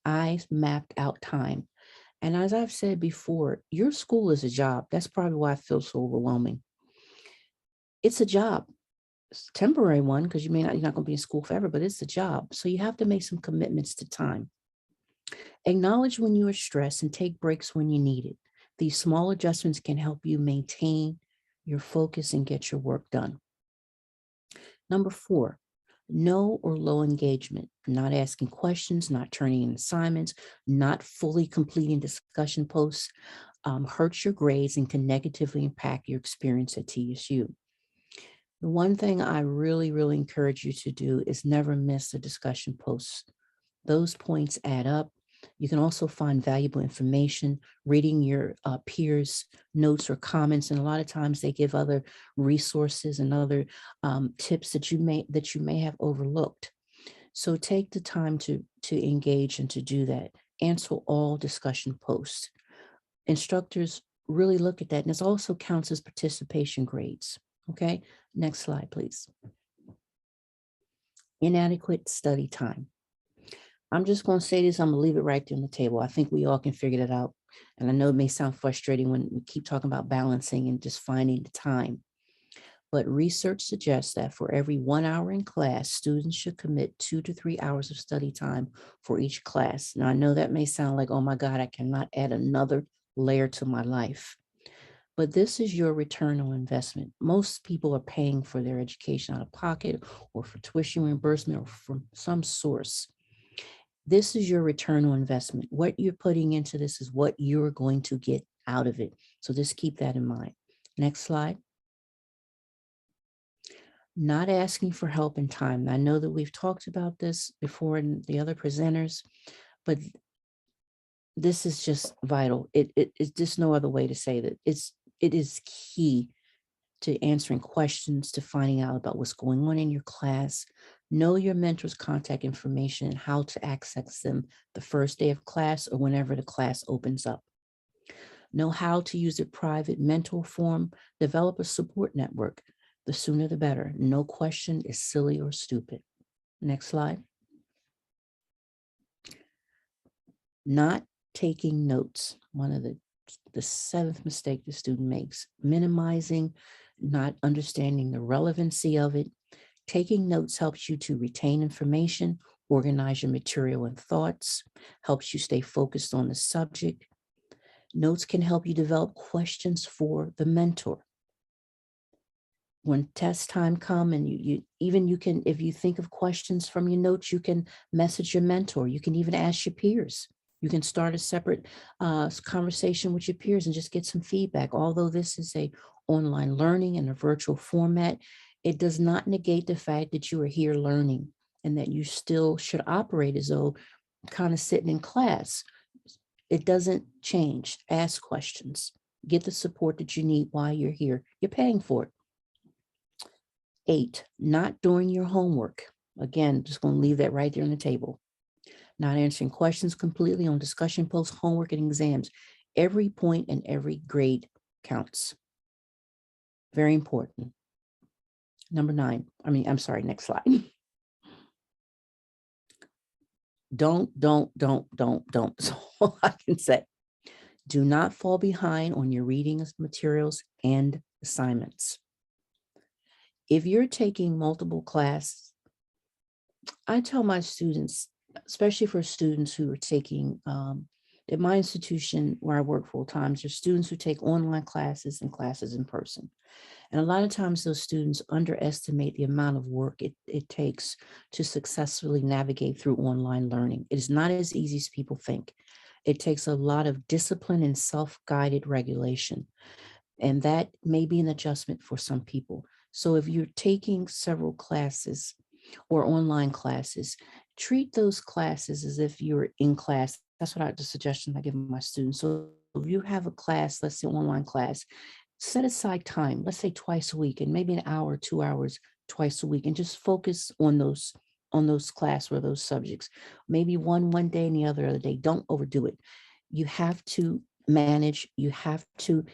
I mapped out time. And as I've said before, your school is a job. That's probably why it feels so overwhelming. It's a job. It's a temporary one because you're not going to be in school forever, but it's a job. So you have to make some commitments to time. Acknowledge when you are stressed and take breaks when you need it. These small adjustments can help you maintain your focus and get your work done. Number 4, no or low engagement, not asking questions, not turning in assignments, not fully completing discussion posts, hurts your grades and can negatively impact your experience at TSU. The one thing I really, really encourage you to do is never miss a discussion post. Those points add up. You can also find valuable information, reading your peers' notes or comments, and a lot of times they give other resources and other tips that you may have overlooked. So take the time to engage and to do that. Answer all discussion posts. Instructors really look at that, and it also counts as participation grades. Okay, next slide, please. Inadequate study time. I'm just going to say this, I'm going to leave it right there on the table. I think we all can figure that out. And I know it may sound frustrating when we keep talking about balancing and just finding the time. But research suggests that for every 1 hour in class, students should commit 2 to 3 hours of study time for each class. Now, I know that may sound like, oh my God, I cannot add another layer to my life. But this is your return on investment. Most people are paying for their education out of pocket or for tuition reimbursement or from some source. This is your return on investment. What you're putting into this is what you're going to get out of it. So just keep that in mind. Next slide. Not asking for help in time. I know that we've talked about this before in the other presenters, but this is just vital. It's just no other way to say that. It is key to answering questions, to finding out about what's going on in your class. Know your mentor's contact information and how to access them the first day of class or whenever the class opens up. Know how to use a private mentor form. Develop a support network. The sooner the better. No question is silly or stupid. Next slide. Not taking notes. One of the 7th mistake the student makes. Minimizing, not understanding the relevancy of it. Taking notes helps you to retain information, organize your material and thoughts, helps you stay focused on the subject. Notes can help you develop questions for the mentor. When test time comes and you can, if you think of questions from your notes, you can message your mentor. You can even ask your peers. You can start a separate conversation with your peers and just get some feedback. Although this is a online learning in a virtual format, it does not negate the fact that you are here learning and that you still should operate as though kind of sitting in class. It doesn't change. Ask questions. Get the support that you need while you're here. You're paying for it. 8, not doing your homework. Again, just going to leave that right there on the table. Not answering questions completely on discussion posts, homework, and exams. Every point and every grade counts. Very important. Number 9. I'm sorry, next slide. Don't. That's all I can say. Do not fall behind on your reading materials and assignments. If you're taking multiple classes, I tell my students, especially for students who are taking, at my institution where I work full time, there's students who take online classes and classes in person. And a lot of times those students underestimate the amount of work it takes to successfully navigate through online learning. It is not as easy as people think. It takes a lot of discipline and self-guided regulation. And that may be an adjustment for some people. So if you're taking several classes or online classes, treat those classes as if you're in class. That's the suggestion I give my students. So if you have a class, let's say online class, set aside time, let's say twice a week, and maybe an hour, 2 hours twice a week, and just focus on those classes or those subjects. Maybe one day and the other day. Don't overdo it. You have to manage, you have to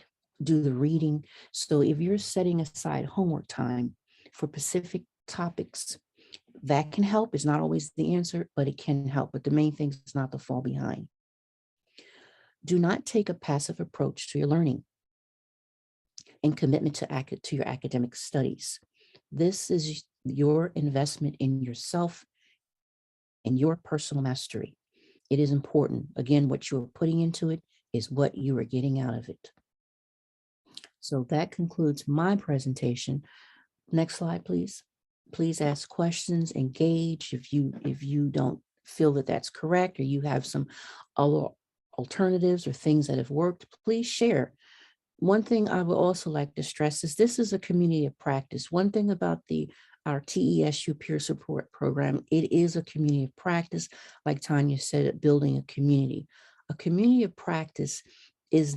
do the reading. So if you're setting aside homework time for specific topics, that can help. It's not always the answer, but it can help. But the main thing is not to fall behind. Do not take a passive approach to your learning and commitment to your academic studies. This is your investment in yourself and your personal mastery. It is important. Again, what you are putting into it is what you are getting out of it. So that concludes my presentation. Next slide, please. Please ask questions, engage. If you don't feel that that's correct, or you have some other alternatives or things that have worked, please share. One thing I would also like to stress is this is a community of practice. One thing about our TESU peer support program, it is a community of practice. Like Tanya said, building a community. A community of practice is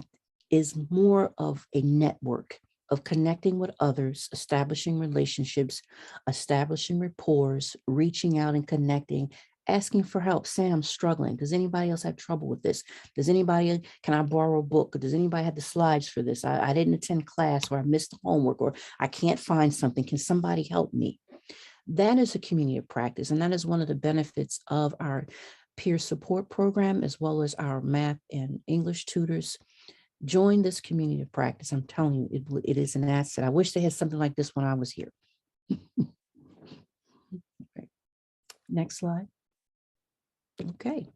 more of a network of connecting with others, establishing relationships, establishing rapports, reaching out and connecting, asking for help. Saying, I'm struggling. Does anybody else have trouble with this? Can I borrow a book? Or does anybody have the slides for this? I didn't attend class, or I missed the homework, or I can't find something. Can somebody help me? That is a community of practice. And that is one of the benefits of our peer support program, as well as our math and English tutors. Join this community of practice. I'm telling you, it is an asset. I wish they had something like this when I was here. Okay. Next slide. Okay.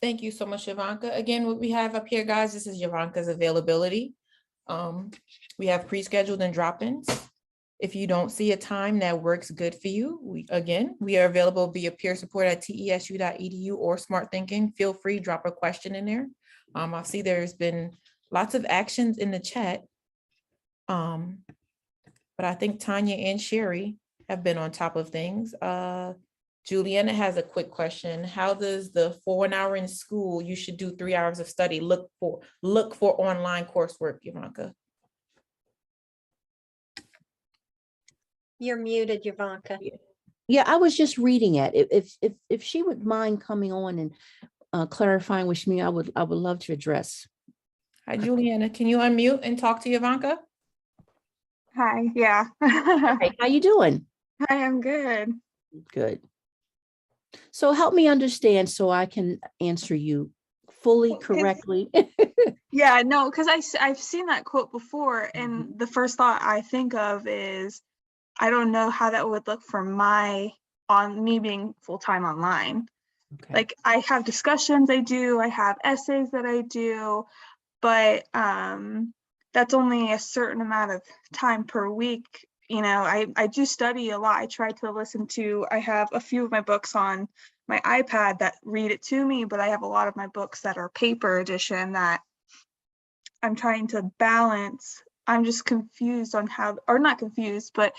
Thank you so much, Ya Vanka. Again, what we have up here, guys, this is Ya Vanka's availability. We have pre-scheduled and drop-ins. If you don't see a time that works good for you, we are available via peer support at tesu.edu or Smart Thinking. Feel free, drop a question in there. I see there's been lots of actions in the chat. But I think Tanya and Sherri have been on top of things. Juliana has a quick question. How does the for 1 hour in school, you should do 3 hours of study, look for online coursework, Ya Vanka? You're muted, Ya Vanka. Yeah, I was just reading it. If she would mind coming on and clarifying with me, I would love to address. Hi, Juliana. Can you unmute and talk to Ya Vanka? Hi, yeah. Hey, how you doing? Hi, I'm good. Good. So help me understand so I can answer you fully, correctly. Yeah, no, because I've seen that quote before, and the first thought I think of is, I don't know how that would look for me being full-time online. Okay. Like, I have discussions I do, I have essays that I do, but that's only a certain amount of time per week. You know, I do study a lot. I try to I have a few of my books on my iPad that read it to me, but I have a lot of my books that are paper edition that I'm trying to balance. I'm just confused on how, or not confused, but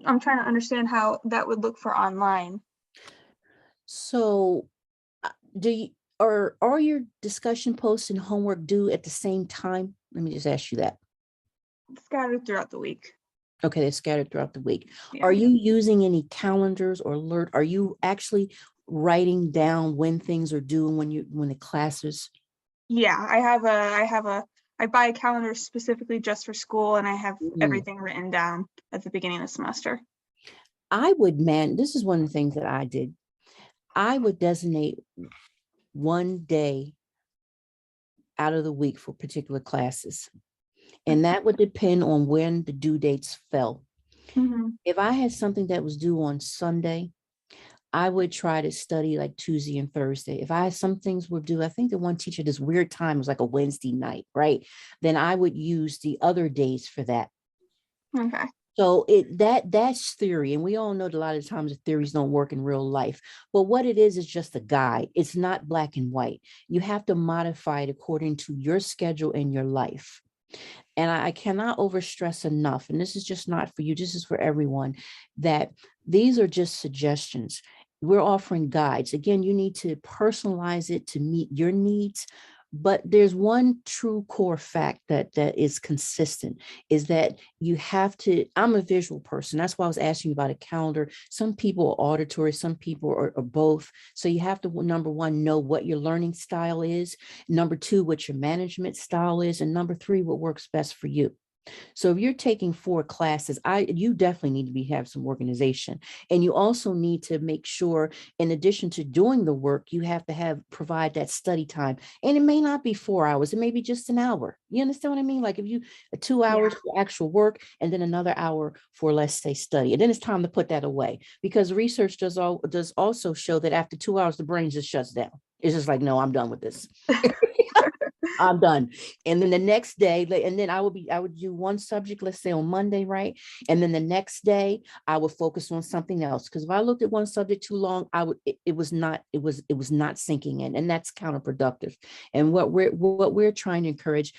I'm trying to understand how that would look for online. So do you, are your discussion posts and homework due at the same time? Let me just ask you that. Scattered throughout the week. Okay, they're scattered throughout the week. Yeah. Are you using any calendars or alert? Are you actually writing down when things are due and when the classes? Yeah, I buy a calendar specifically just for school, and I have everything written down at the beginning of the semester. This is one of the things that I did. I would designate one day out of the week for particular classes. And that would depend on when the due dates fell. Mhm. If I had something that was due on Sunday, I would try to study like Tuesday and Thursday. If I had some things were due, I think the one teacher, this weird time was like a Wednesday night, right? Then I would use the other days for that. Okay. So that's theory. And we all know that a lot of times the theories don't work in real life. But what it is just a guide. It's not black and white. You have to modify it according to your schedule and your life. And I cannot overstress enough, and this is just not for you, this is for everyone, that these are just suggestions. We're offering guides. Again, you need to personalize it to meet your needs. But there's one true core fact that is consistent, is that you have to, I'm a visual person. That's why I was asking you about a calendar. Some people are auditory, some people are both. So you have to, number one, know what your learning style is. Number two, what your management style is. And number three, what works best for you. So if you're taking 4 classes, you definitely need to have some organization. And you also need to make sure, in addition to doing the work, you have to provide that study time. And it may not be 4 hours, it may be just an hour. You understand what I mean? Like if you 2 hours for actual work and then another hour for, let's say, study. And then it's time to put that away, because research does also show that after 2 hours, the brain just shuts down. It's just like, no, I'm done with this. I'm done. And then the next day, and then I would do one subject, let's say on Monday, right? And then the next day I would focus on something else. Because if I looked at one subject too long, it was not sinking in, and that's counterproductive. And what we're trying to encourage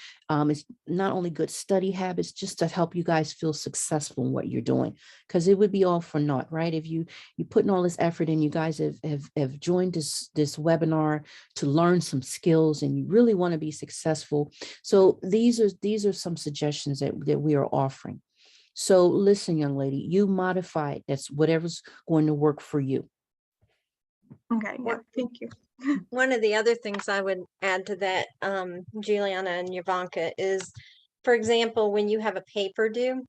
is not only good study habits, just to help you guys feel successful in what you're doing. Because it would be all for naught, right? If you putting all this effort in, you guys have joined this webinar to learn some skills, and you really want to be successful. So these are some suggestions that we are offering. So listen, young lady, you modify it. That's whatever's going to work for you. Okay. Yeah. Thank you. One of the other things I would add to that, Juliana and Ya Vanka, is, for example, when you have a paper due,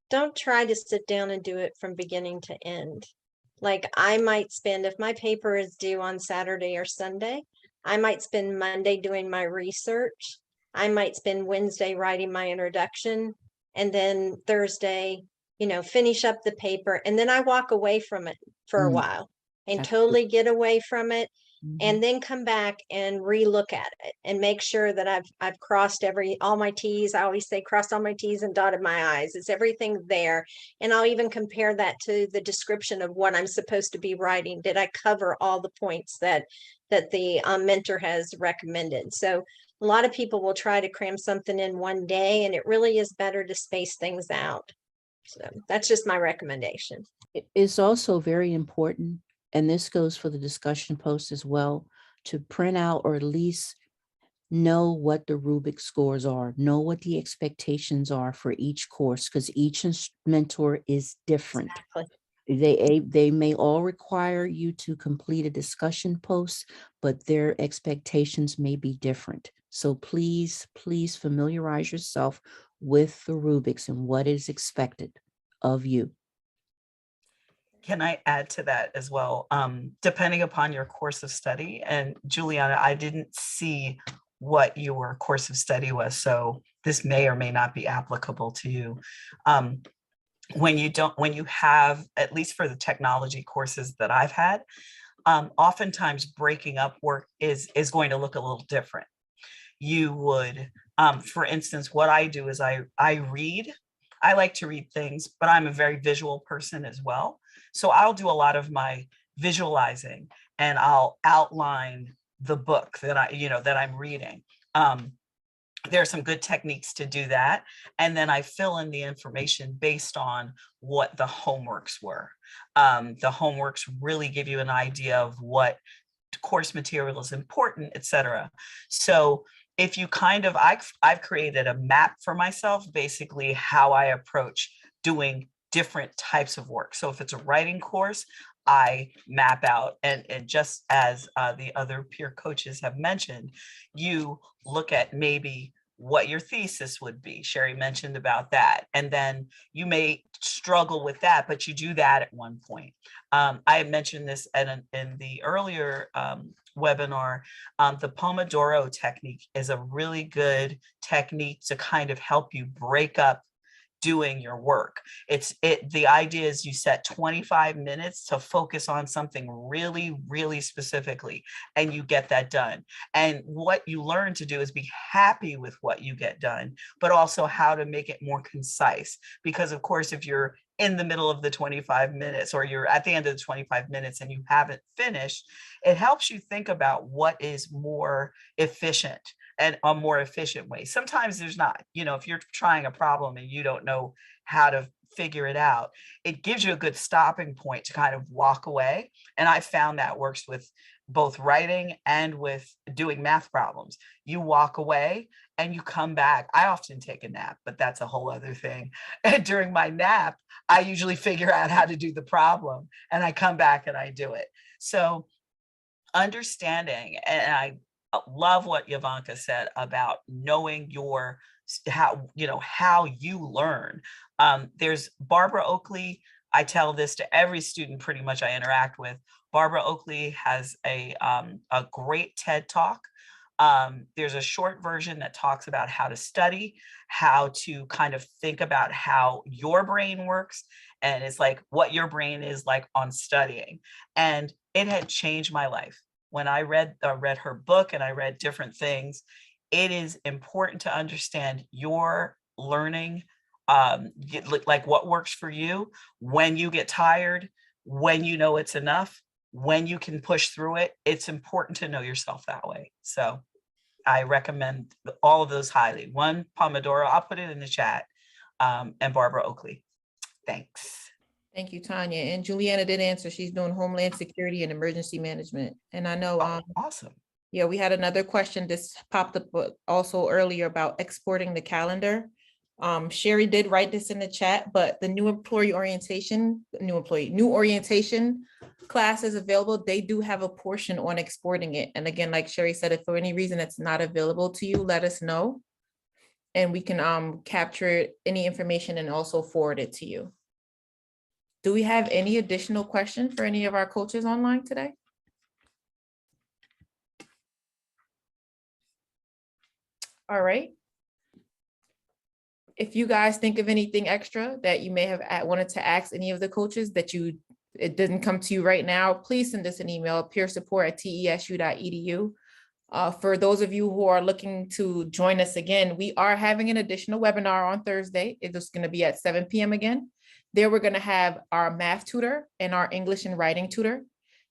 don't try to sit down and do it from beginning to end. Like I might spend, if my paper is due on Saturday or Sunday, I might spend Monday doing my research. I might spend Wednesday writing my introduction, and then Thursday, finish up the paper. And then I walk away from it for a while and totally get away from it. And then come back and relook at it and make sure that I've crossed all my T's. I always say crossed all my T's and dotted my I's. It's everything there. And I'll even compare that to the description of what I'm supposed to be writing. Did I cover all the points that the mentor has recommended? So a lot of people will try to cram something in one day, and it really is better to space things out. So that's just my recommendation. It's also very important, and this goes for the discussion post as well, to print out or at least know what the rubric scores are, know what the expectations are for each course, because each mentor is different. Exactly. They may all require you to complete a discussion post, but their expectations may be different. So please familiarize yourself with the rubrics and what is expected of you. Can I add to that as well? Depending upon your course of study, and Juliana, I didn't see what your course of study was, so this may or may not be applicable to you. When you have, at least for the technology courses that I've had, oftentimes breaking up work is going to look a little different. You would, for instance, what I do is I read. I like to read things, but I'm a very visual person as well. So I'll do a lot of my visualizing, and I'll outline the book that I'm reading. there are some good techniques to do that. And then I fill in the information based on what the homeworks were. The homeworks really give you an idea of what course material is important, etc. So if you kind of, I've created a map for myself, basically how I approach doing different types of work. So if it's a writing course, I map out, and just as the other peer coaches have mentioned, you look at maybe what your thesis would be. Sherri mentioned about that. And then you may struggle with that, but you do that at one point. I had mentioned this in the earlier webinar. The Pomodoro technique is a really good technique to kind of help you break up doing your work. The idea is you set 25 minutes to focus on something really, really specifically, and you get that done. And what you learn to do is be happy with what you get done, but also how to make it more concise. Because of course, if you're in the middle of the 25 minutes or you're at the end of the 25 minutes and you haven't finished, it helps you think about what is more efficient and a more efficient way. Sometimes there's not, if you're trying a problem and you don't know how to figure it out, it gives you a good stopping point to kind of walk away. And I found that works with both writing and with doing math problems. You walk away and you come back. I often take a nap, but that's a whole other thing. And during my nap, I usually figure out how to do the problem and I come back and I do it. So understanding, and I love what Ya Vanka said about knowing how you learn. There's Barbara Oakley. I tell this to every student pretty much I interact with. Barbara Oakley has a great TED Talk. There's a short version that talks about how to study, how to kind of think about how your brain works. And it's like what your brain is like on studying. And it had changed my life. When I read her book and I read different things, it is important to understand your learning, like what works for you, when you get tired, when you know it's enough, when you can push through it. It's important to know yourself that way. So I recommend all of those highly. One, Pomodoro, I'll put it in the chat, and Barbara Oakley. Thanks. Thank you, Tanya. And Juliana did answer. She's doing Homeland Security and Emergency Management. And I know, awesome. Yeah, we had another question. This popped up also earlier about exporting the calendar. Sherri did write this in the chat, but the new orientation class is available. They do have a portion on exporting it. And again, like Sherri said, if for any reason it's not available to you, let us know. And we can capture any information and also forward it to you. Do we have any additional questions for any of our coaches online today? All right. If you guys think of anything extra that you may have wanted to ask any of the coaches that it didn't come to you right now, please send us an email, peersupport@tesu.edu. For those of you who are looking to join us again, we are having an additional webinar on Thursday. It is going to be at 7 p.m. again. There we're going to have our math tutor and our English and writing tutor.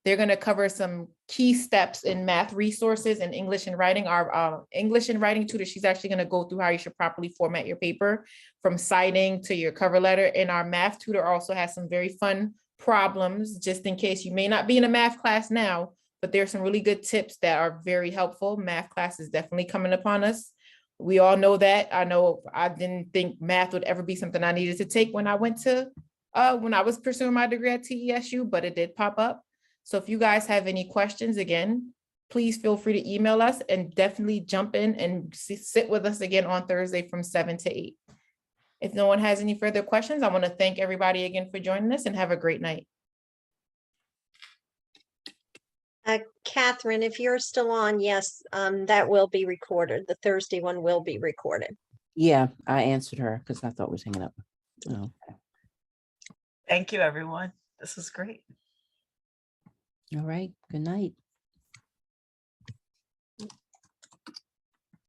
They're going to cover some key steps in math resources and English and writing. Our English and writing tutor, she's actually going to go through how you should properly format your paper from citing to your cover letter. And our math tutor also has some very fun problems, just in case you may not be in a math class now, but there's some really good tips that are very helpful. Math class is definitely coming upon us. We all know that. I know I didn't think math would ever be something I needed to take when I was pursuing my degree at TESU, but it did pop up. So if you guys have any questions, again, please feel free to email us and definitely jump in and sit with us again on Thursday from 7 to 8. If no one has any further questions, I want to thank everybody again for joining us and have a great night. Catherine, if you're still on, yes, that will be recorded. The Thursday one will be recorded. Yeah, I answered her because I thought it was hanging up. Oh, okay. Thank you, everyone. This was great. All right. Good night.